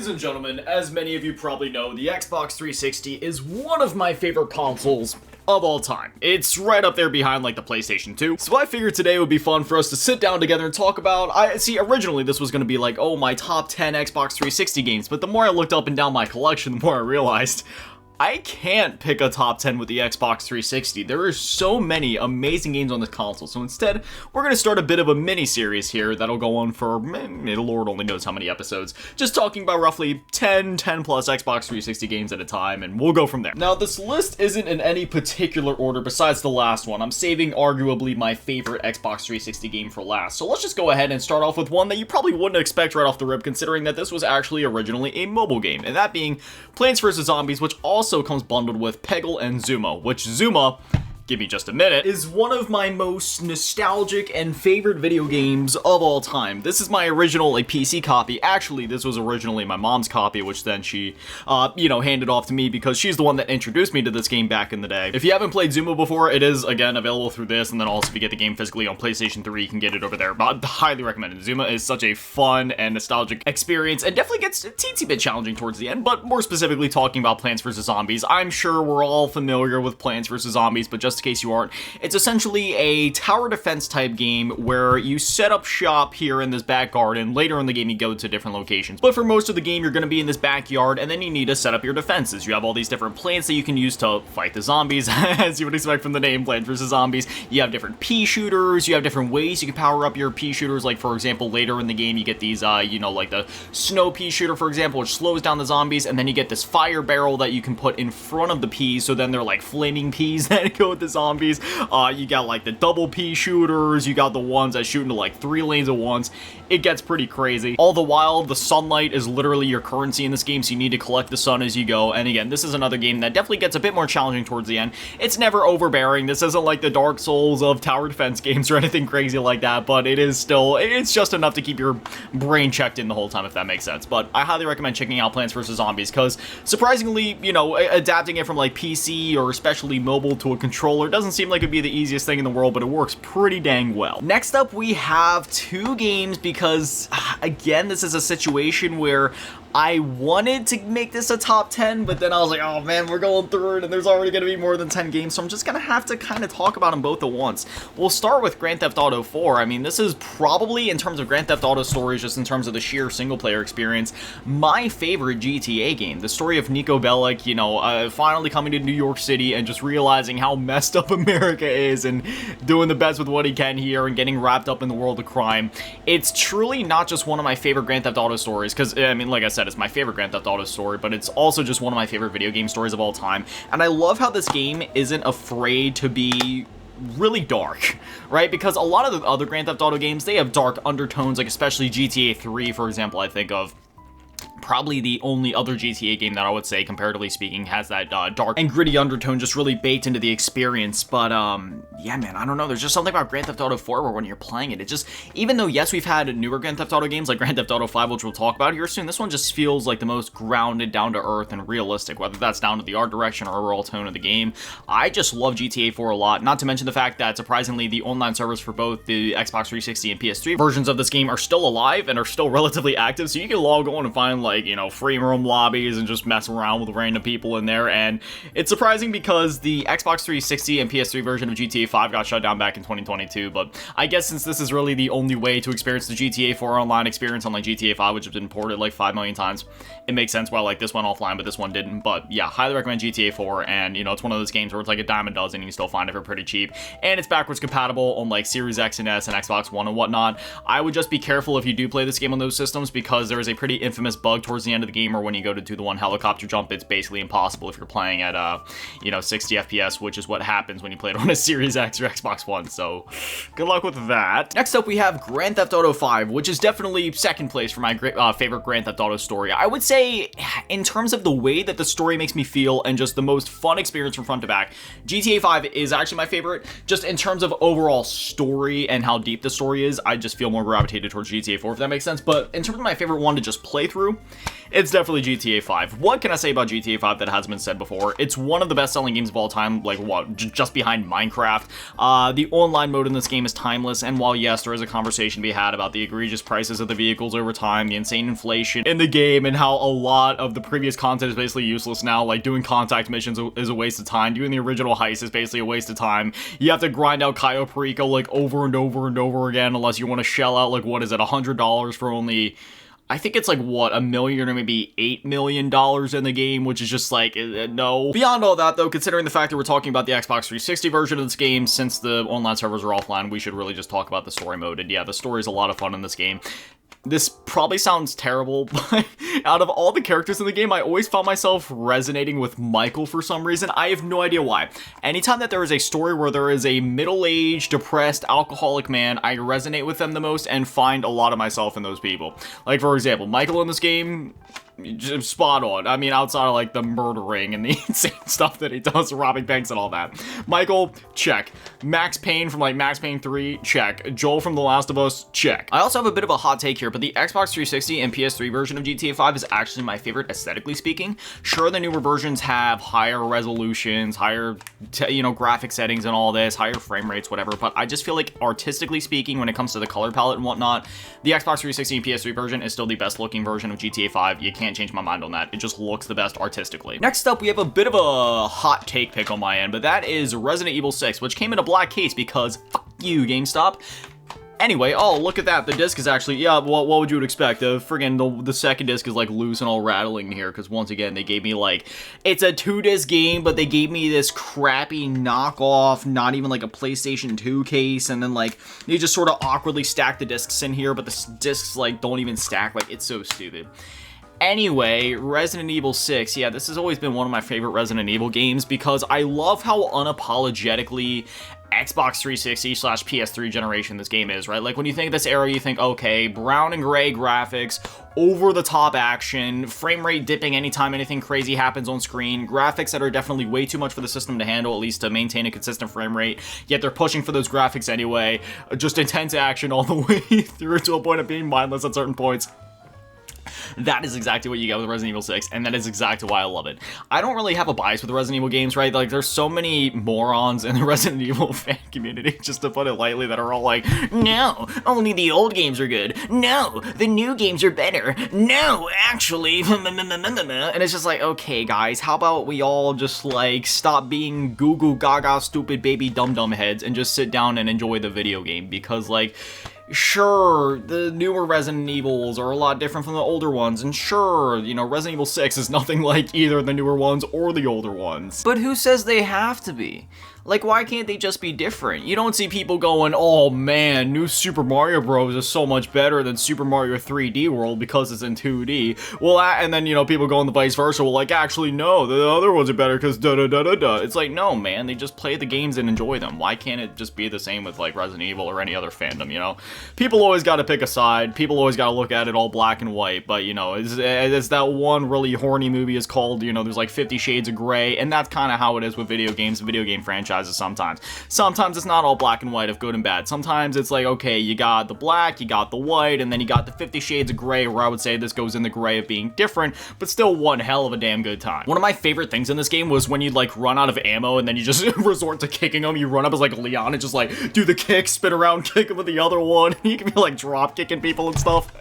Ladies and gentlemen, as many of you probably know, the Xbox 360 is one of my favorite consoles of all time. It's right up there behind like the PlayStation 2. So I figured today would be fun for us to sit down together and talk about, originally this was going to be like, oh, my top 10 Xbox 360 games, but the more I looked up and down my collection, the more I realized I can't pick a top 10 with the Xbox 360. There are so many amazing games on this console, so instead, we're going to start a bit of a mini-series here that'll go on for, Lord only knows how many episodes, just talking about roughly 10 plus Xbox 360 games at a time, and we'll go from there. Now, this list isn't in any particular order besides the last one. I'm saving arguably my favorite Xbox 360 game for last, so let's just go ahead and start off with one that you probably wouldn't expect right off the rip, considering that this was actually originally a mobile game, and that being Plants vs. Zombies, which also comes bundled with Peggle and Zuma, which Zuma, give me just a minute, is one of my most nostalgic and favorite video games of all time. This is my original PC copy. Actually, this was originally my mom's copy, which then she, handed off to me because she's the one that introduced me to this game back in the day. If you haven't played Zuma before, it is, again, available through this, and then also if you get the game physically on PlayStation 3, you can get it over there. But I highly recommend it. Zuma is such a fun and nostalgic experience, and definitely gets a teensy bit challenging towards the end, but more specifically talking about Plants vs. Zombies, I'm sure we're all familiar with Plants vs. Zombies, but just in case you aren't, it's essentially a tower defense type game where you set up shop here in this back garden. Later in the game you go to different locations, but for most of the game you're going to be in this backyard, and then you need to set up your defenses. You have all these different plants that you can use to fight the zombies, as you would expect from the name, Plants vs. Zombies. You have different pea shooters, you have different ways you can power up your pea shooters, like for example later in the game you get these like the snow pea shooter, for example, which slows down the zombies, and then you get this fire barrel that you can put in front of the peas, so then they're like flaming peas that go with the zombies. You got like the double pea shooters, you got the ones that shoot into like 3 lanes at once. It gets pretty crazy. All the while, the sunlight is literally your currency in this game, so you need to collect the sun as you go. And again, this is another game that definitely gets a bit more challenging towards the end. It's never overbearing. This isn't like the Dark Souls of tower defense games or anything crazy like that, but it is still, it's just enough to keep your brain checked in the whole time, if that makes sense. But I highly recommend checking out Plants vs. Zombies, because surprisingly, adapting it from like PC or especially mobile to a controller doesn't seem like it'd be the easiest thing in the world, but it works pretty dang well. Next up, we have 2 games because, again, this is a situation where I wanted to make this a top 10, but then I was like, oh man, we're going through it and there's already going to be more than 10 games, so I'm just going to have to kind of talk about them both at once. We'll start with Grand Theft Auto 4. I mean, this is probably, in terms of Grand Theft Auto stories, just in terms of the sheer single-player experience, my favorite GTA game. The story of Niko Bellic, finally coming to New York City and just realizing how messed up America is and doing the best with what he can here and getting wrapped up in the world of crime. It's truly not just one of my favorite Grand Theft Auto stories, because, I mean, like I said, it's my favorite Grand Theft Auto story, but it's also just one of my favorite video game stories of all time, and I love how this game isn't afraid to be really dark, right? Because a lot of the other Grand Theft Auto games, they have dark undertones, like especially GTA 3, for example, I think of. Probably the only other GTA game that I would say, comparatively speaking, has that dark and gritty undertone just really baked into the experience. But, yeah, man, I don't know. There's just something about Grand Theft Auto 4 where when you're playing it, it just, even though, yes, we've had newer Grand Theft Auto games like Grand Theft Auto 5, which we'll talk about here soon, this one just feels like the most grounded, down-to-earth, and realistic, whether that's down to the art direction or overall tone of the game. I just love GTA 4 a lot, not to mention the fact that, surprisingly, the online servers for both the Xbox 360 and PS3 versions of this game are still alive and are still relatively active, so you can log on and find, like, free roam lobbies and just mess around with random people in there. And it's surprising because the Xbox 360 and PS3 version of GTA 5 got shut down back in 2022, but I guess since this is really the only way to experience the GTA 4 online experience on like GTA 5, which has been ported like 5 million times, it makes sense why like this went offline but this one didn't. But yeah, highly recommend GTA 4, and it's one of those games where it's like a dime a dozen and you can still find it for pretty cheap, and it's backwards compatible on like Series X and S and Xbox One and whatnot. I would just be careful if you do play this game on those systems, because there is a pretty infamous bug towards the end of the game, or when you go to do the one helicopter jump, it's basically impossible if you're playing at 60 FPS, which is what happens when you play it on a Series X or Xbox One, so good luck with that. Next up, we have Grand Theft Auto 5, which is definitely second place for my favorite Grand Theft Auto story. I would say, in terms of the way that the story makes me feel and just the most fun experience from front to back, GTA 5 is actually my favorite. Just in terms of overall story and how deep the story is, I just feel more gravitated towards GTA 4, if that makes sense. But in terms of my favorite one to just play through, it's definitely GTA 5. What can I say about GTA 5 that hasn't been said before? It's one of the best-selling games of all time, like, what, just behind Minecraft. The online mode in this game is timeless, and while, yes, there is a conversation to be had about the egregious prices of the vehicles over time, the insane inflation in the game, and how a lot of the previous content is basically useless now, like, doing contact missions is a waste of time, doing the original heist is basically a waste of time, you have to grind out Cayo Perico, like, over and over and over again, unless you want to shell out, like, what is it, $100 for only... I think it's like, what, $1 million or maybe $8 million in the game, which is just like, no. Beyond all that, though, considering the fact that we're talking about the Xbox 360 version of this game, since the online servers are offline, we should really just talk about the story mode. And yeah, the story is a lot of fun in this game. This probably sounds terrible, but out of all the characters in the game, I always found myself resonating with Michael for some reason. I have no idea why. Anytime that there is a story where there is a middle-aged, depressed, alcoholic man, I resonate with them the most and find a lot of myself in those people. Like, for example, Michael in this game... just spot on. I mean, outside of like the murdering and the insane stuff that he does, robbing banks and all that. Michael, check. Max Payne from like Max Payne 3, check. Joel from The Last of Us, check. I also have a bit of a hot take here, but the Xbox 360 and PS3 version of GTA 5 is actually my favorite aesthetically speaking. Sure, the newer versions have higher resolutions, higher, graphic settings and all this, higher frame rates, whatever, but I just feel like artistically speaking, when it comes to the color palette and whatnot, the Xbox 360 and PS3 version is still the best looking version of GTA 5. You can't change my mind on that. It just looks the best artistically. Next up, we have a bit of a hot take pick on my end, but that is Resident Evil 6, which came in a black case because fuck you, GameStop. Anyway, oh, look at that. The disc is actually, yeah, what would you expect? The second disc is, like, loose and all rattling here, because once again, they gave me, like, it's a 2-disc game, but they gave me this crappy knockoff, not even, like, a PlayStation 2 case, and then, like, they just sort of awkwardly stack the discs in here, but the discs, like, don't even stack. Like, it's so stupid. Anyway, Resident Evil 6, yeah, this has always been one of my favorite Resident Evil games because I love how unapologetically Xbox 360/PS3 generation this game is, right? Like, when you think of this era, you think, okay, brown and gray graphics, over-the-top action, frame rate dipping anytime anything crazy happens on screen, graphics that are definitely way too much for the system to handle, at least to maintain a consistent frame rate, yet they're pushing for those graphics anyway, just intense action all the way through to a point of being mindless at certain points. That is exactly what you get with Resident Evil 6, and that is exactly why I love it. I don't really have a bias with the Resident Evil games, right? Like, there's so many morons in the Resident Evil fan community, just to put it lightly, that are all like, no, only the old games are good. No, the new games are better. No, actually, and it's just like, okay, guys, how about we all just, like, stop being goo-goo gaga stupid baby dum-dum heads and just sit down and enjoy the video game, because, like, sure, the newer Resident Evils are a lot different from the older ones, and sure, Resident Evil 6 is nothing like either the newer ones or the older ones. But who says they have to be? Like, why can't they just be different? You don't see people going, oh man, new Super Mario Bros. Is so much better than Super Mario 3D World because it's in 2D. Well, and then, people going the vice versa, well, like, actually, no, the other ones are better because da-da-da-da-da. It's like, no, man, they just play the games and enjoy them. Why can't it just be the same with, like, Resident Evil or any other fandom, People always gotta pick a side. People always gotta look at it all black and white, but, it's that one really horny movie is called, there's like 50 Shades of Grey, and that's kind of how it is with video games and video game franchises sometimes. Sometimes it's not all black and white of good and bad. Sometimes it's like, okay, you got the black, you got the white, and then you got the 50 Shades of Grey, where I would say this goes in the gray of being different, but still one hell of a damn good time. One of my favorite things in this game was when you'd like run out of ammo and then you just resort to kicking them. You run up as like Leon and just like do the kick, spin around, kick him with the other one. You can be like drop kicking people and stuff.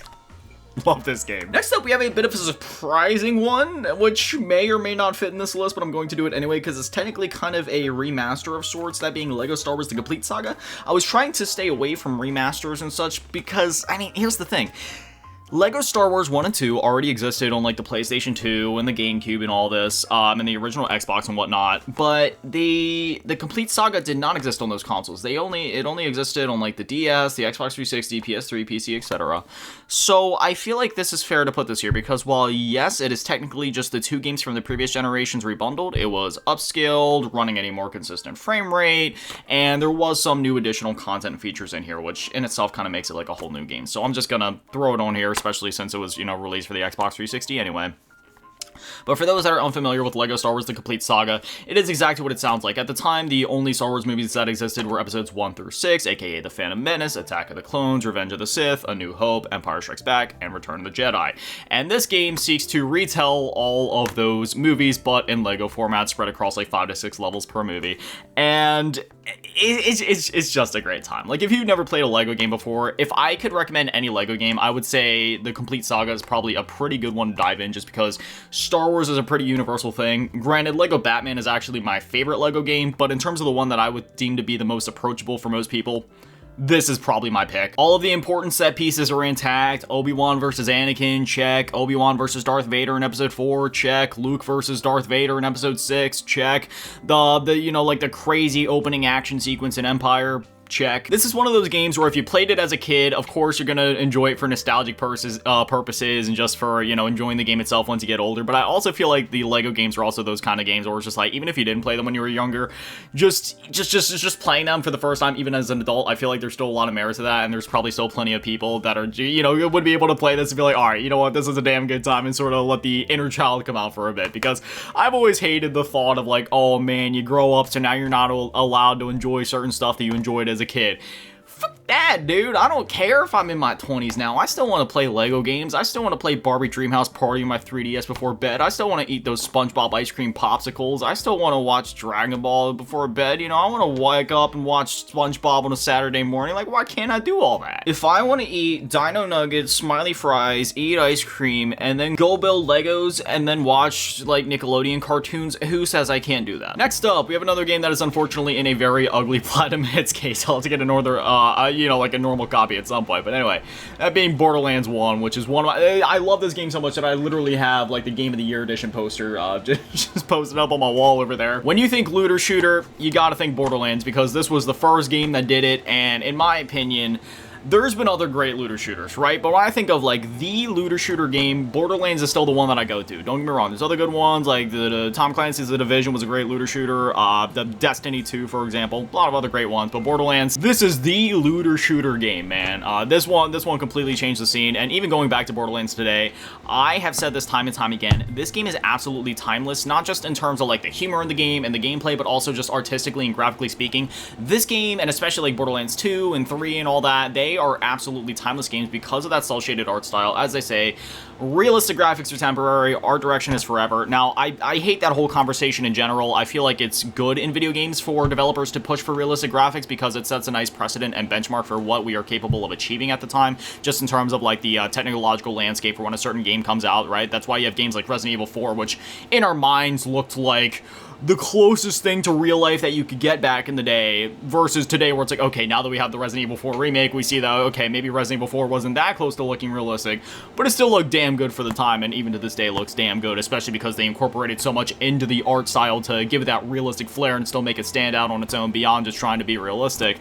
Love this game. Next up, we have a bit of a surprising one, which may or may not fit in this list, but I'm going to do it anyway because it's technically kind of a remaster of sorts, that being LEGO Star Wars The Complete Saga. I was trying to stay away from remasters and such because, I mean, here's the thing. LEGO Star Wars 1 and 2 already existed on, like, the PlayStation 2 and the GameCube and all this, and the original Xbox and whatnot, but the Complete Saga did not exist on those consoles. It only existed on, like, the DS, the Xbox 360, PS3, PC, etc. So I feel like this is fair to put this here, because while, yes, it is technically just the two games from the previous generations rebundled, it was upscaled, running at a more consistent frame rate, and there was some new additional content and features in here, which in itself kind of makes it like a whole new game. So I'm just gonna throw it on here, especially since it was, released for the Xbox 360 anyway. But for those that are unfamiliar with LEGO Star Wars The Complete Saga, it is exactly what it sounds like. At the time, the only Star Wars movies that existed were episodes 1 through 6, aka The Phantom Menace, Attack of the Clones, Revenge of the Sith, A New Hope, Empire Strikes Back, and Return of the Jedi. And this game seeks to retell all of those movies, but in LEGO format, spread across like 5 to 6 levels per movie. And it's just a great time. Like, if you've never played a LEGO game before, if I could recommend any LEGO game, I would say The Complete Saga is probably a pretty good one to dive in, just because Star Wars is a pretty universal thing. Granted, LEGO Batman is actually my favorite LEGO game, but in terms of the one that I would deem to be the most approachable for most people, this is probably my pick. All of the important set pieces are intact. Obi-Wan versus Anakin, check. Obi-Wan versus Darth Vader in episode 4, check. Luke versus Darth Vader in episode 6, check. The crazy opening action sequence in Empire, check. This is one of those games where if you played it as a kid, of course you're gonna enjoy it for nostalgic purposes and just for, enjoying the game itself once you get older. But I also feel like the LEGO games are also those kind of games where it's just like, even if you didn't play them when you were younger, just playing them for the first time, even as an adult, I feel like there's still a lot of merit to that, and there's probably still plenty of people that are, would be able to play this and be like, all right, you know what, this is a damn good time, and sort of let the inner child come out for a bit. Because I've always hated the thought of like, oh man, you grow up, so now you're not allowed to enjoy certain stuff that you enjoyed as a kid. Fuck that, dude. I don't care if I'm in my 20s now. I still want to play LEGO games. I still want to play Barbie Dreamhouse Party on my 3DS before bed. I still want to eat those SpongeBob ice cream popsicles. I still want to watch Dragon Ball before bed. I want to wake up and watch SpongeBob on a Saturday morning. Like, why can't I do all that? If I want to eat Dino Nuggets, Smiley Fries, eat ice cream, and then go build Legos, and then watch, like, Nickelodeon cartoons, who says I can't do that? Next up, we have another game that is unfortunately in a very ugly platinum hits case. I'll have to get another, like a normal copy at some point. But anyway, that being Borderlands 1, which is one of my, I love this game so much that I literally have like the Game of the Year edition poster just posted up on my wall over there. When you think looter shooter, you gotta think Borderlands, because this was the first game that did it, and in my opinion, there's been other great looter shooters, right? But when I think of like the looter shooter game, Borderlands is still the one that I go to. Don't get me wrong, there's other good ones, like the Tom Clancy's The Division was a great looter shooter, the Destiny 2, for example, a lot of other great ones, but Borderlands, this is the looter shooter game, man. This one completely changed the scene, and even going back to Borderlands today, I have said this time and time again, this game is absolutely timeless, not just in terms of like the humor in the game and the gameplay, but also just artistically and graphically speaking. This game, and especially like Borderlands 2 and 3 and all that, they are absolutely timeless games because of that cel-shaded art style. As they say, realistic graphics are temporary, art direction is forever. Now, I hate that whole conversation in general. I feel like it's good in video games for developers to push for realistic graphics because it sets a nice precedent and benchmark for what we are capable of achieving at the time, just in terms of like the technological landscape for when a certain game comes out, right? That's why you have games like Resident Evil 4, which in our minds looked like the closest thing to real life that you could get back in the day, versus today where it's like, okay, now that we have the Resident Evil 4 remake, we see that, okay, maybe Resident Evil 4 wasn't that close to looking realistic, but it still looked damn good for the time, and even to this day looks damn good, especially because they incorporated so much into the art style to give it that realistic flair and still make it stand out on its own beyond just trying to be realistic.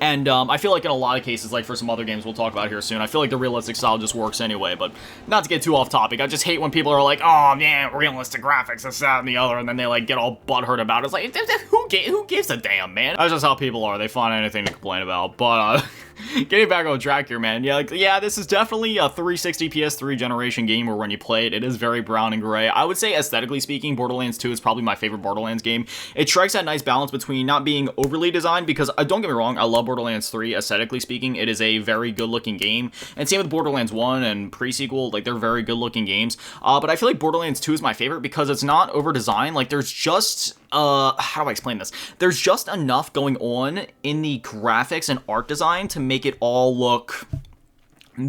And I feel like in a lot of cases, like for some other games we'll talk about here soon, I feel like the realistic style just works anyway. But not to get too off topic, I just hate when people are like, oh man, realistic graphics, this, that, and the other, and then they like get all butthurt about it. It's like, who gives a damn, man? That's just how people are. They find anything to complain about. But getting back on track here, man. Yeah, this is definitely a 360 PS3 generation game where when you play it, it is very brown and gray. I would say aesthetically speaking, Borderlands 2 is probably my favorite Borderlands game. It strikes that nice balance between not being overly designed, because don't get me wrong, I love Borderlands 3, aesthetically speaking, it is a very good looking game, and same with Borderlands 1 and pre-sequel, like they're very good looking games, but I feel like Borderlands 2 is my favorite because it's not over designed. Like there's just how do I explain this? There's just enough going on in the graphics and art design to make it all look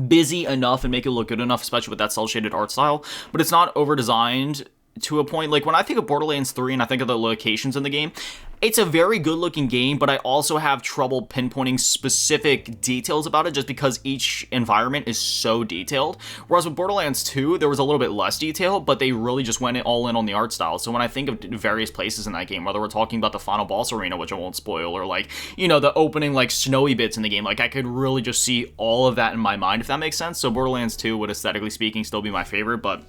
busy enough and make it look good enough, especially with that cel-shaded art style, but it's not over designed to a point. Like when I think of Borderlands 3 and I think of the locations in the game, it's a very good looking game, but I also have trouble pinpointing specific details about it just because each environment is so detailed. Whereas with Borderlands 2, there was a little bit less detail, but they really just went all in on the art style. So when I think of various places in that game, whether we're talking about the final boss arena, which I won't spoil, or like, the opening like snowy bits in the game, like I could really just see all of that in my mind, if that makes sense. So Borderlands 2 would, aesthetically speaking, still be my favorite, but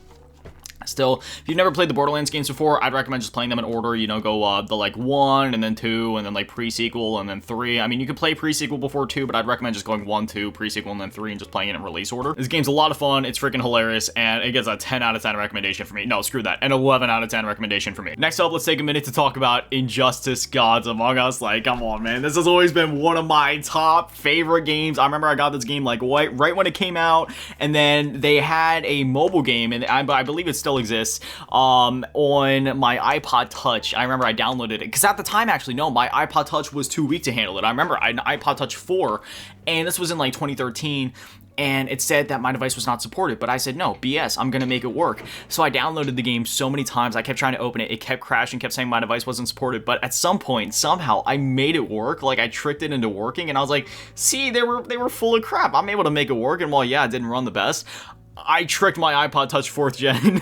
Still, if you've never played the Borderlands games before, I'd recommend just playing them in order. You know, go the like 1 and then 2 and then like pre-sequel and then 3. I mean, you could play pre-sequel before 2, but I'd recommend just going 1, 2, pre-sequel, and then 3 and just playing it in release order. This game's a lot of fun. It's freaking hilarious, and it gets a 10 out of 10 recommendation for me. No, screw that. An 11 out of 10 recommendation for me. Next up, let's take a minute to talk about Injustice: Gods Among Us. Like, come on, man. This has always been one of my top favorite games. I remember I got this game like right when it came out, and then they had a mobile game, and I believe it still exists, on my iPod Touch. I remember I downloaded it because at the time, actually, no, my iPod Touch was too weak to handle it. I remember I had an iPod Touch 4, and this was in like 2013, and it said that my device was not supported, but I said, no, BS, I'm gonna make it work. So I downloaded the game so many times, I kept trying to open it, it kept crashing, kept saying my device wasn't supported, but at some point, somehow, I made it work, like I tricked it into working, and I was like, see, they were full of crap, I'm able to make it work, and while yeah, it didn't run the best, I tricked my iPod Touch 4th gen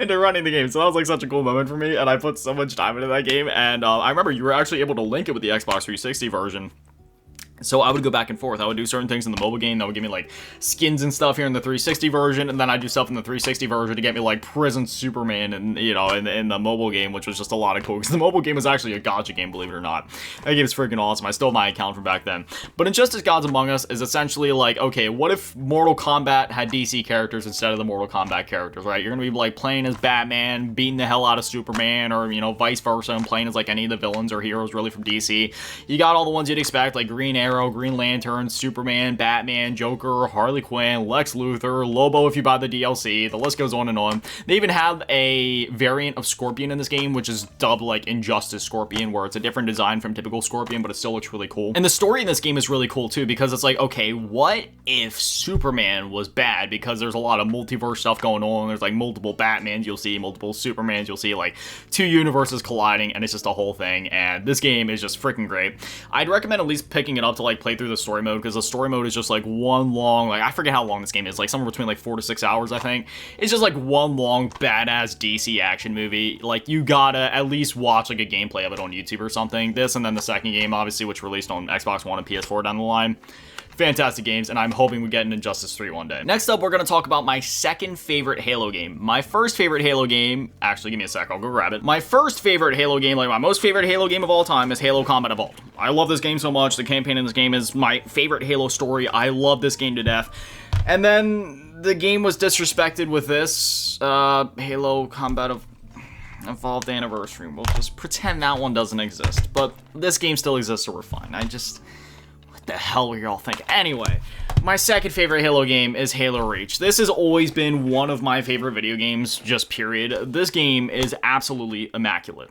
into running the game, so that was like such a cool moment for me, and I put so much time into that game, and I remember you were actually able to link it with the Xbox 360 version. So I would go back and forth. I would do certain things in the mobile game that would give me like skins and stuff here in the 360 version, and then I'd do stuff in the 360 version to get me like Prison Superman and, you know, in the mobile game, which was just a lot of cool, because the mobile game was actually a gacha game, believe it or not. That game's freaking awesome. I still have my account from back then. But Injustice: Gods Among Us is essentially like, okay, what if Mortal Kombat had DC characters instead of the Mortal Kombat characters, right? You're gonna be like playing as Batman, beating the hell out of Superman, or, you know, vice versa, and playing as like any of the villains or heroes really from DC. You got all the ones you'd expect, like Green Arrow, Green Lantern, Superman, Batman, Joker, Harley Quinn, Lex Luthor, Lobo if you buy the DLC, the list goes on and on. They even have a variant of Scorpion in this game, which is dubbed like Injustice Scorpion, where it's a different design from typical Scorpion, but it still looks really cool. And the story in this game is really cool too, because it's like, okay, what if Superman was bad? Because there's a lot of multiverse stuff going on, there's like multiple Batmans you'll see, multiple Supermans you'll see, like 2 universes colliding, and it's just a whole thing, and this game is just freaking great. I'd recommend at least picking it up to like play through the story mode, because the story mode is just like one long, like I forget how long this game is, like somewhere between like 4 to 6 hours, I think. It's just like one long badass DC action movie. Like, you gotta at least watch like a gameplay of it on YouTube or something. This, and then the second game, obviously, which released on Xbox One and PS4 down the line. Fantastic games, and I'm hoping we get an Injustice 3 one day. Next up, we're going to talk about my second favorite Halo game. My first favorite Halo game, actually, give me a sec, I'll go grab it. My first favorite Halo game, like my most favorite Halo game of all time, is Halo Combat Evolved. I love this game so much. The campaign in this game is my favorite Halo story. I love this game to death. And then the game was disrespected with this, Halo Combat Evolved Anniversary. We'll just pretend that one doesn't exist. But this game still exists, so we're fine. What the hell were y'all thinking? Anyway, my second favorite Halo game is Halo Reach. This has always been one of my favorite video games, just period. This game is absolutely immaculate.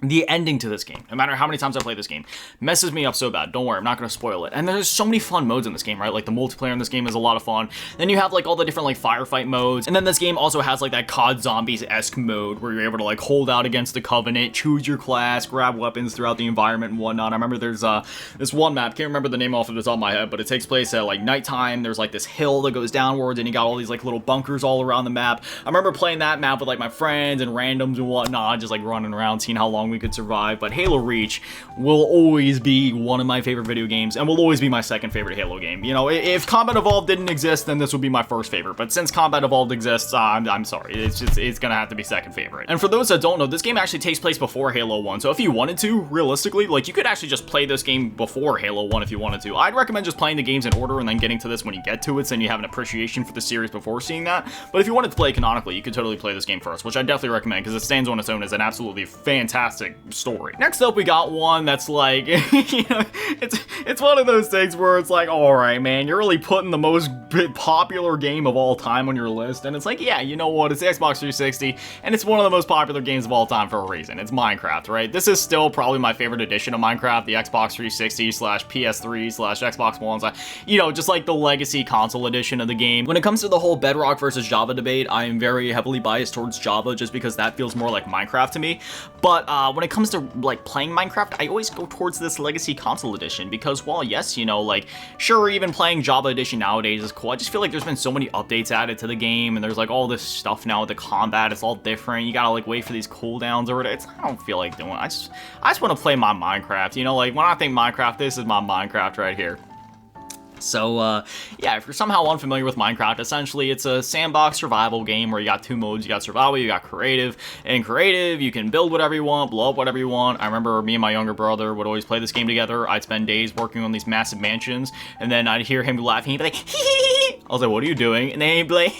The ending to this game, no matter how many times I play this game, messes me up so bad. Don't worry, I'm not going to spoil it. And there's so many fun modes in this game, right? Like, the multiplayer in this game is a lot of fun. Then you have, like, all the different, like, firefight modes. And then this game also has, like, that COD Zombies-esque mode where you're able to, like, hold out against the Covenant, choose your class, grab weapons throughout the environment and whatnot. I remember there's, this one map, can't remember the name off of the top of my head, but it takes place at, like, nighttime. There's, like, this hill that goes downwards, and you got all these, like, little bunkers all around the map. I remember playing that map with, like, my friends and randoms and whatnot, just, like, running around, seeing how long we could survive. But Halo Reach will always be one of my favorite video games, and will always be my second favorite Halo game. You know, if Combat Evolved didn't exist, then this would be my first favorite, but since Combat Evolved exists, I'm sorry, it's gonna have to be second favorite. And for those that don't know, this game actually takes place before Halo 1, so if you wanted to, realistically, like, you could actually just play this game before Halo 1 if you wanted to. I'd recommend just playing the games in order and then getting to this when you get to it, so then you have an appreciation for the series before seeing that. But if you wanted to play canonically, you could totally play this game first, which I definitely recommend, because it stands on its own as an absolutely fantastic story. Next up, we got one that's like, you know, it's one of those things where it's like, all right, man, you're really putting the most popular game of all time on your list, and it's like, yeah, you know what, it's the Xbox 360, and it's one of the most popular games of all time for a reason. It's Minecraft, right? This is still probably my favorite edition of Minecraft, the Xbox 360 slash PS3 slash Xbox One, you know, just like the legacy console edition of the game. When it comes to the whole Bedrock versus Java debate, I am very heavily biased towards Java, just because that feels more like Minecraft to me. But when it comes to like playing Minecraft, I always go towards this legacy console edition, because while yes, you know, like, sure, even playing Java edition nowadays is cool, I just feel like there's been so many updates added to the game, and there's like all this stuff now with the combat, it's all different, you gotta like wait for these cooldowns or whatever. I don't feel like doing it. I just want to play my Minecraft, you know, like, when I think Minecraft, this is my Minecraft right here. So, yeah, if you're somehow unfamiliar with Minecraft, essentially it's a sandbox survival game where you got two modes. You got survival, you got creative. In creative, you can build whatever you want, blow up whatever you want. I remember me and my younger brother would always play this game together. I'd spend days working on these massive mansions, and then I'd hear him laughing. He'd be like, hee hee hee. I was like, what are you doing? And then he'd be like,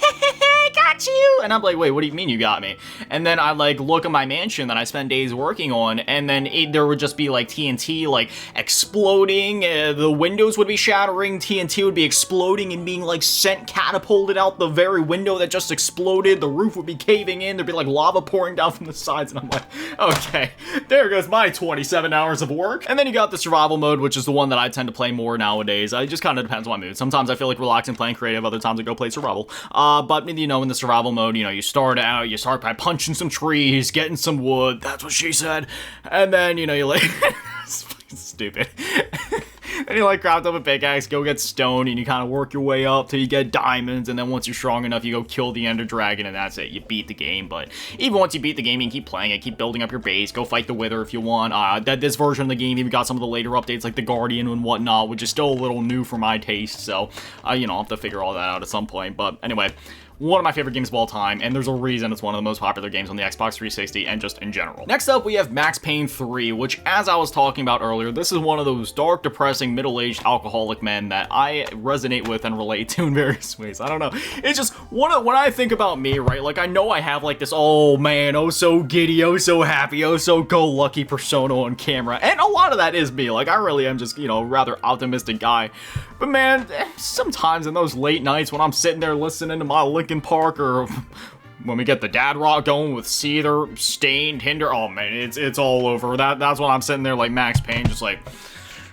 got you. And I'm like, wait, what do you mean you got me? And then I like look at my mansion that I spent days working on, and then there would just be like TNT like exploding, the windows would be shattering, TNT would be exploding and being like sent catapulted out the very window that just exploded, the roof would be caving in, there'd be like lava pouring down from the sides, and I'm like, okay, there goes my 27 hours of work. And then you got the survival mode, which is the one that I tend to play more nowadays. It just kind of depends on my mood. Sometimes I feel like relaxing playing creative, other times I go play survival. But you know, in the survival mode, you know, you start by punching some trees, getting some wood, that's what she said, and then, you know, you like, it's fucking stupid. And you like craft up a pickaxe, go get stone, and you kind of work your way up till you get diamonds, and then once you're strong enough, you go kill the Ender Dragon, and that's it. You beat the game. But even once you beat the game, you can keep playing it, keep building up your base, go fight the Wither if you want. This version of the game even got some of the later updates like the Guardian and whatnot, which is still a little new for my taste, so, you know, I'll have to figure all that out at some point. But anyway, one of my favorite games of all time, and there's a reason it's one of the most popular games on the Xbox 360 and just in general. Next up, we have Max Payne 3, which, as I was talking about earlier, this is one of those dark, depressing, middle-aged alcoholic men that I resonate with and relate to in various ways. I don't know. It's just, when I think about me, right, like, I know I have, like, this, oh man, oh so giddy, oh so happy, oh so go-lucky persona on camera, and a lot of that is me. Like, I really am just, you know, a rather optimistic guy. But man, sometimes in those late nights when I'm sitting there listening to my Linkin Park, or when we get the dad rock going with Seether, Stained, Hinder, oh man, it's all over. That's when I'm sitting there like Max Payne, just like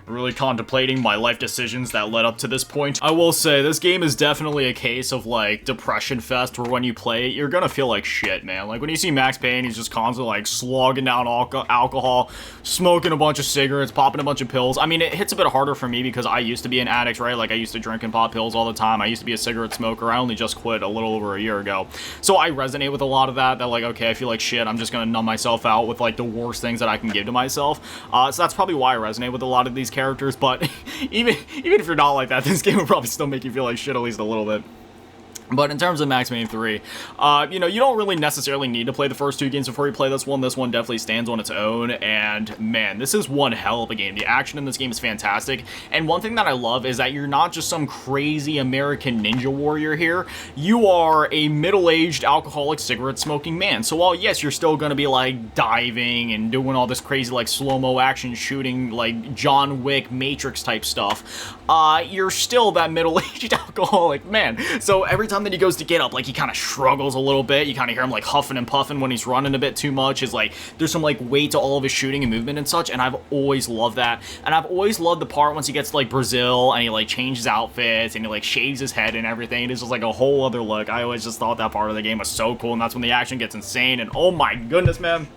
really contemplating my life decisions that led up to this point. I will say, this game is definitely a case of, like, depression fest, where when you play it, you're gonna feel like shit, man. Like, when you see Max Payne, he's just constantly, like, slogging down alcohol, smoking a bunch of cigarettes, popping a bunch of pills. I mean, it hits a bit harder for me because I used to be an addict, right? Like, I used to drink and pop pills all the time. I used to be a cigarette smoker. I only just quit a little over a year ago. So I resonate with a lot of that, like, okay, I feel like shit, I'm just gonna numb myself out with, like, the worst things that I can give to myself. So that's probably why I resonate with a lot of these characters, but even if you're not like that, this game will probably still make you feel like shit at least a little bit. But in terms of Max Payne 3, you know, you don't really necessarily need to play the first two games before you play this one. This one definitely stands on its own, and man, this is one hell of a game. The action in this game is fantastic, and one thing that I love is that you're not just some crazy American ninja warrior here. You are a middle-aged, alcoholic, cigarette-smoking man. So while, yes, you're still gonna be, like, diving and doing all this crazy, like, slow-mo action shooting, like, John Wick, Matrix-type stuff, you're still that middle-aged alcoholic man. So every time that he goes to get up, like, he kind of struggles a little bit. You kind of hear him, like, huffing and puffing when he's running a bit too much. Is like, there's some, like, weight to all of his shooting and movement and such, and I've always loved that. And I've always loved the part once he gets to, like, Brazil, and he, like, changes outfits, and he, like, shaves his head and everything. It is just, like, a whole other look. I always just thought that part of the game was so cool, and that's when the action gets insane, and oh my goodness, man.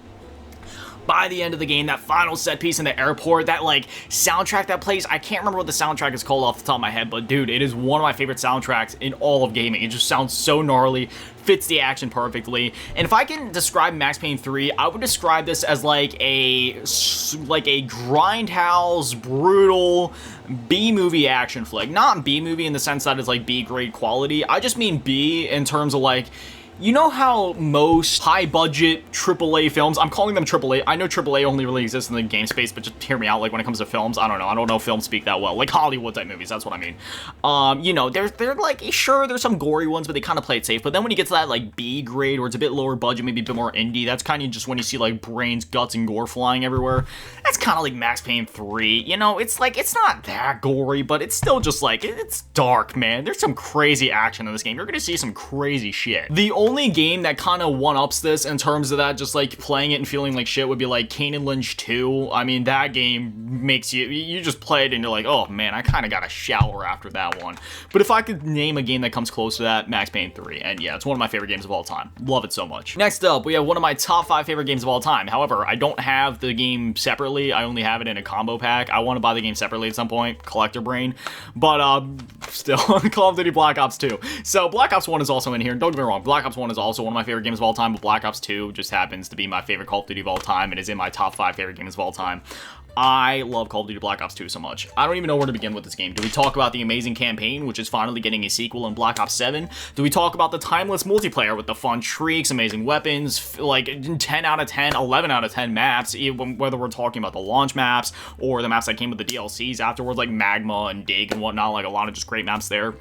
By the end of the game, that final set piece in the airport, that, like, soundtrack that plays, I can't remember what the soundtrack is called off the top of my head, but dude, it is one of my favorite soundtracks in all of gaming. It just sounds so gnarly, fits the action perfectly, and if I can describe Max Payne 3, I would describe this as, like a grindhouse, brutal, B-movie action flick. Not B-movie in the sense that it's, like, B-grade quality, I just mean B in terms of, like, you know how most high-budget AAA films, I'm calling them AAA, I know AAA only really exists in the game space, but just hear me out, like, when it comes to films, I don't know if films speak that well, like Hollywood-type movies, that's what I mean. You know, they're like, sure, there's some gory ones, but they kind of play it safe, but then when you get to that, like, B-grade, where it's a bit lower budget, maybe a bit more indie, that's kind of just when you see, like, brains, guts, and gore flying everywhere. That's kind of like Max Payne 3, you know, it's like, it's not that gory, but it's still just, like, it's dark, man. There's some crazy action in this game. You're gonna see some crazy shit. The only game that kind of one-ups this in terms of that, just like playing it and feeling like shit, would be like Kane and Lynch 2. I mean, that game makes you just play it and you're like, oh man, I kind of got a shower after that one. But if I could name a game that comes close to that, Max Payne 3. And yeah, it's one of my favorite games of all time. Love it so much. Next up, we have one of my top 5 favorite games of all time. However, I don't have the game separately. I only have it in a combo pack. I want to buy the game separately at some point. Collector brain. But still, Call of Duty Black Ops 2. So Black Ops 1 is also in here. Don't get me wrong, Black Ops Ops 1 is also one of my favorite games of all time, but Black Ops 2 just happens to be my favorite Call of Duty of all time and is in my top 5 favorite games of all time. I love Call of Duty Black Ops 2 so much. I don't even know where to begin with this game. Do we talk about the amazing campaign, which is finally getting a sequel in Black Ops 7? Do we talk about the timeless multiplayer with the fun streaks, amazing weapons, like 10 out of 10, 11 out of 10 maps, even whether we're talking about the launch maps or the maps that came with the DLCs afterwards, like Magma and Dig and whatnot, like a lot of just great maps there?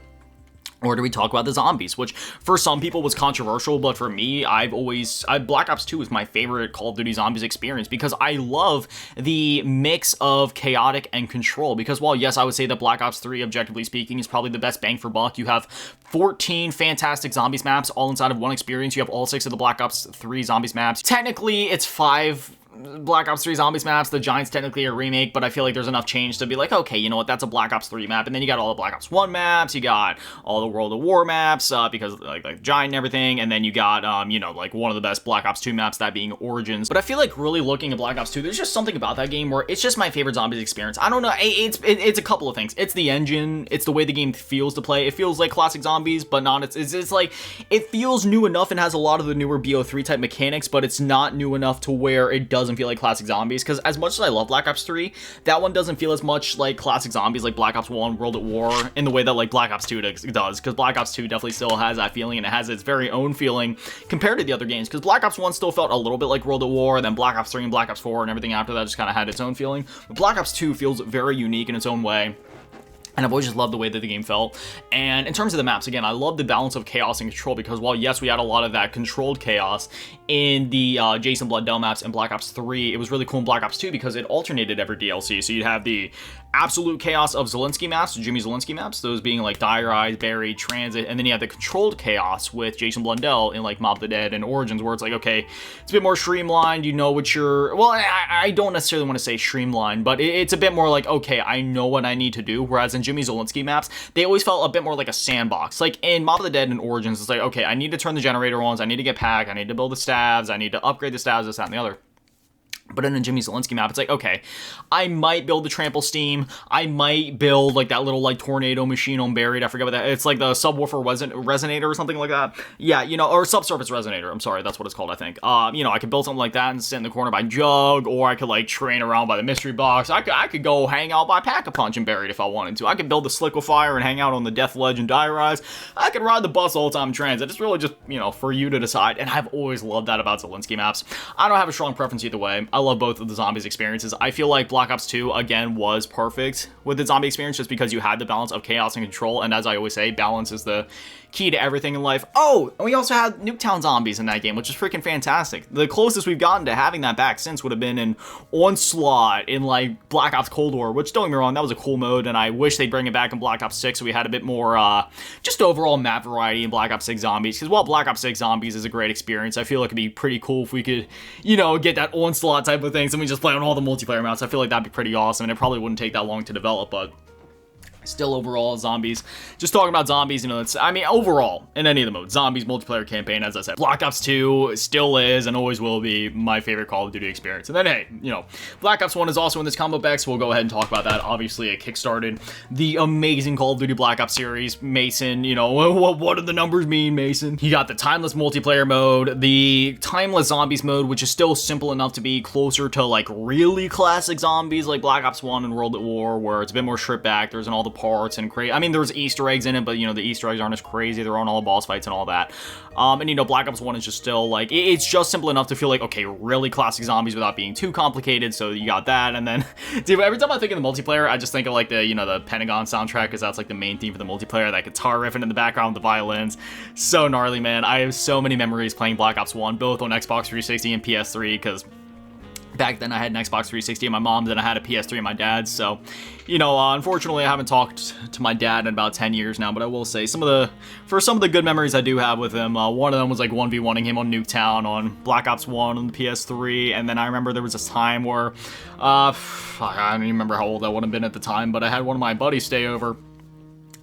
Or do we talk about the zombies, which for some people was controversial, but for me, Black Ops 2 is my favorite Call of Duty Zombies experience because I love the mix of chaotic and control. Because while, yes, I would say that Black Ops 3, objectively speaking, is probably the best bang for buck. You have 14 fantastic zombies maps all inside of one experience. You have all 6 of the Black Ops 3 zombies maps. Technically, it's 5 Black Ops 3 Zombies maps. The Giant's technically a remake, but I feel like there's enough change to be like, okay, you know what, that's a Black Ops 3 map. And then you got all the Black Ops 1 maps, you got all the World of War maps, because like Giant and everything, and then you got, you know, like one of the best Black Ops 2 maps, that being Origins. But I feel like really looking at Black Ops 2, there's just something about that game where it's just my favorite Zombies experience. I don't know, it's a couple of things. It's the engine, it's the way the game feels to play. It feels like classic Zombies, but not, it's like, it feels new enough and has a lot of the newer BO3 type mechanics, but it's not new enough to where it doesn't feel like classic Zombies. Because as much as I love Black Ops 3, that one doesn't feel as much like classic Zombies like Black Ops 1, World at War, in the way that like Black Ops 2 does. Because Black Ops 2 definitely still has that feeling, and it has its very own feeling compared to the other games. Because Black Ops 1 still felt a little bit like World at War, and then Black Ops 3 and Black Ops 4 and everything after that just kind of had its own feeling. But Black Ops 2 feels very unique in its own way. And I've always just loved the way that the game felt. And in terms of the maps, again, I love the balance of chaos and control, because while, yes, we had a lot of that controlled chaos in the Jason Bloodell maps in Black Ops 3, it was really cool in Black Ops 2 because it alternated every DLC. So you'd have the absolute chaos of Zelensky maps, Jimmy Zelensky maps, those being like Dire Eyes, Barry, Transit, and then you have the controlled chaos with Jason Blundell in like Mob of the Dead and Origins, where it's like, okay, it's a bit more streamlined, you know what you're, well, I don't necessarily want to say streamlined, but it's a bit more like, okay, I know what I need to do, whereas in Jimmy Zelensky maps, they always felt a bit more like a sandbox. Like in Mob of the Dead and Origins, it's like, okay, I need to turn the generator on, I need to get pack, I need to build the stabs, I need to upgrade the stabs, this, that, and the other. But in a Jimmy Zelensky map, it's like, okay, I might build the trample steam. I might build like that little like tornado machine on Buried. I forget what that. It's like the subwoofer resonator or something like that. Yeah, you know, or subsurface resonator. I'm sorry, that's what it's called, I think. You know, I could build something like that and sit in the corner by Jug, or I could like train around by the mystery box. I could go hang out by Pack-a-Punch and Buried if I wanted to. I could build the Sliquifier and hang out on the Death Ledge and Dire Eyes. I could ride the bus all the time in transit. It's really just, you know, for you to decide. And I've always loved that about Zelensky maps. I don't have a strong preference either way. I love both of the Zombies experiences. I feel like Black Ops 2 again was perfect with the zombie experience just because you had the balance of chaos and control, and as I always say, balance is the key to everything in life. Oh, and we also had Nuketown zombies in that game, which is freaking fantastic. The closest we've gotten to having that back since would have been in Onslaught in like Black Ops Cold War, which, don't get me wrong, that was a cool mode, and I wish they'd bring it back in Black Ops 6 so we had a bit more just overall map variety in Black Ops 6 Zombies, because while Black Ops 6 Zombies is a great experience, I feel like it'd be pretty cool if we could, you know, get that Onslaught type of thing, so we just play on all the multiplayer maps. I feel like that'd be pretty awesome, and it probably wouldn't take that long to develop, but still, overall, Zombies. Just talking about Zombies, you know, I mean, overall, in any of the modes, Zombies multiplayer campaign, as I said, Black Ops 2 still is and always will be my favorite Call of Duty experience. And then, hey, you know, Black Ops 1 is also in this combo pack, so we'll go ahead and talk about that. Obviously, it kickstarted the amazing Call of Duty Black Ops series. Mason, you know, what do the numbers mean, Mason? You got the Timeless multiplayer mode, the Timeless Zombies mode, which is still simple enough to be closer to, like, really classic Zombies, like Black Ops 1 and World at War, where it's a bit more stripped back, there's all the parts and crazy. I mean, there's Easter eggs in it, but you know, the Easter eggs aren't as crazy. They're on all the boss fights and all that. And you know, Black Ops 1 is just still like, it's just simple enough to feel like, okay, really classic Zombies without being too complicated. So you got that. And then, dude, every time I think of the multiplayer, I just think of like the, you know, the Pentagon soundtrack, because that's like the main theme for the multiplayer. That guitar riffing in the background with the violins. So gnarly, man. I have so many memories playing Black Ops 1, both on Xbox 360 and PS3, because back then I had an Xbox 360 at my mom's and I had a PS3 at my dad's, so, you know, unfortunately I haven't talked to my dad in about 10 years now, but I will say, for some of the good memories I do have with him, one of them was like 1v1ing him on Nuketown on Black Ops 1 on the PS3, and then I remember there was this time where, I don't even remember how old I would have been at the time, but I had one of my buddies stay over,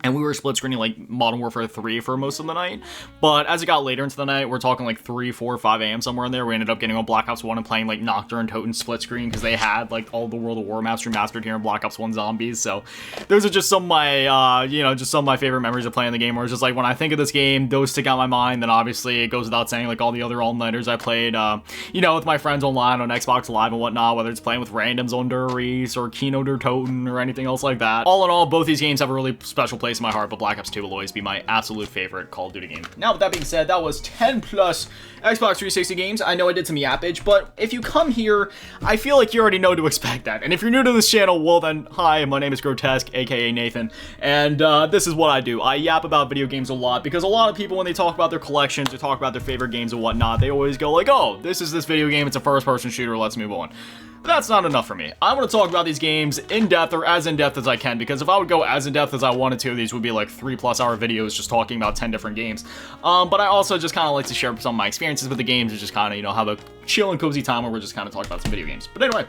and we were split screening like Modern Warfare 3 for most of the night. But as it got later into the night, we're talking like 3, 4, 5 a.m. somewhere in there, we ended up getting on Black Ops 1 and playing like Nocturne and Toten split screen because they had like all the World of War maps remastered here in Black Ops 1 Zombies. So those are just some of my, just some of my favorite memories of playing the game, where it's just like when I think of this game, those stick out in my mind. Then obviously it goes without saying, like all the other all-nighters I played, with my friends online on Xbox Live and whatnot, whether it's playing with randoms on Der Riese or Kino der Toten or anything else like that. All in all, both these games have a really special place in my heart, but Black Ops 2 will always be my absolute favorite Call of Duty game. Now, with that being said, that was 10 plus Xbox 360 games. I know I did some yappage, but if you come here, I feel like you already know to expect that. And if you're new to this channel, well then, hi, my name is Grotesque, aka Nathan, and this is what I do. I yap about video games a lot, because a lot of people, when they talk about their collections or talk about their favorite games and whatnot, they always go like, oh, this is this video game, it's a first-person shooter, let's move on. But that's not enough for me. I want to talk about these games in depth, or as in depth as I can, because if I would go as in depth as I wanted to, these would be like 3+ hour videos just talking about 10 different games. But I also just kind of like to share some of my experiences with the games and just kind of, have a chill and cozy time where we're just kind of talking about some video games. But anyway,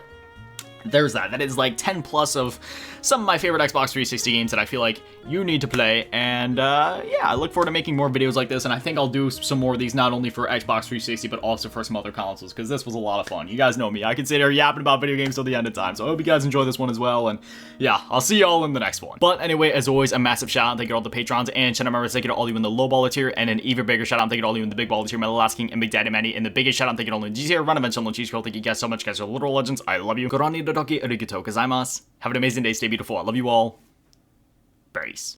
there's that. That is like 10 plus of some of my favorite Xbox 360 games that I feel like you need to play. And yeah, I look forward to making more videos like this, and I think I'll do some more of these, not only for Xbox 360, but also for some other consoles, because this was a lot of fun. You guys know me. I can sit here yapping about video games till the end of time, so I hope you guys enjoy this one as well, and yeah, I'll see y'all in the next one. But anyway, as always, a massive shout out, thank you to all the patrons and channel members, thank you to all you in the low baller tier, and an even bigger shout out, thank you to all you in the big baller tier, my last king and Big Daddy Manny, and the biggest shout out, thank you to all in G tier, Run Events, and Cheese Girl. Thank you guys so much, guys are literal legends. I love you. Korani dodoki arigatou gozaimasu. Have an amazing day, stay beautiful. I love you all. Peace.